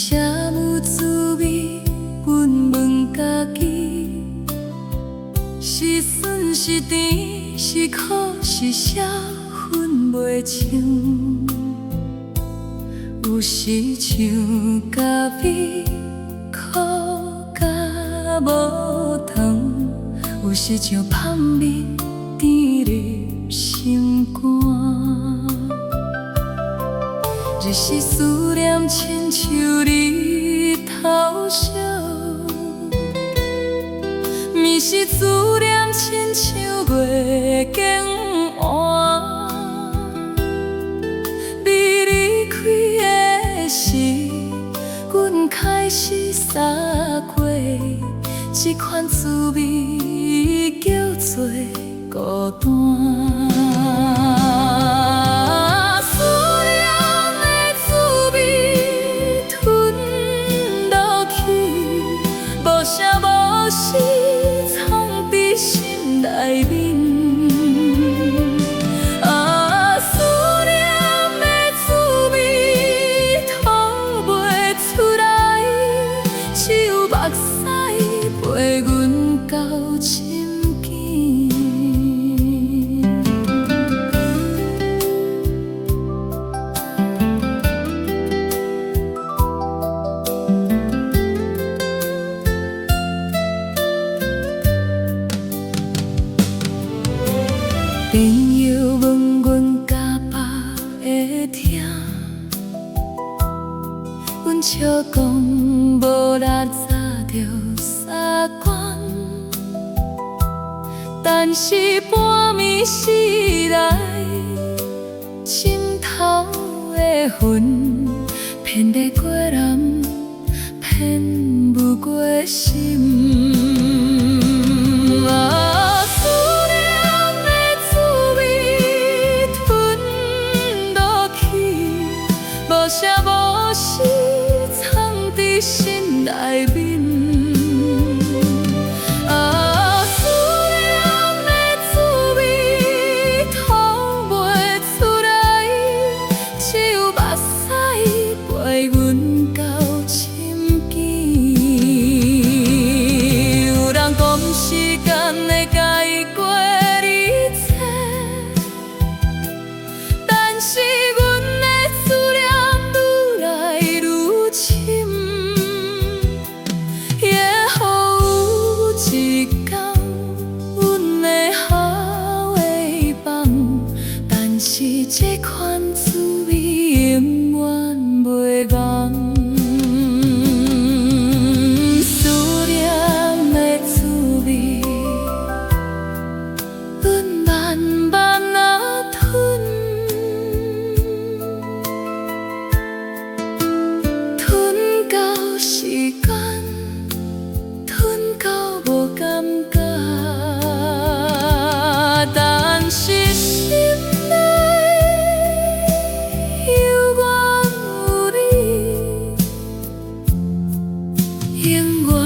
啥有滋味，阮问家己，是酸是甜是苦是啥，分袂清。有时像咖啡，苦甲无糖；有时像蜂蜜，甜入心肝。日是思念亲像日头烧，暝是思念亲像月经换。你离开的时，阮开始洒过，这款滋味叫做孤单。内面啊，思念的滋味吐袂出来，只有目屎陪阮到深更。朋友问阮甲爸会疼，阮笑讲无力早就撒关，但是半暝醒来，心头的魂偏在过南，偏不过心。无声无息，藏伫心内面。啊，思念的滋味吐袂出来，只有目屎陪阮到深更。有人讲时间会解决一切，但是这款滋味永远袂忘，思念的滋味，阮慢慢啊吞，吞到时间，吞到无感觉，但是心永远。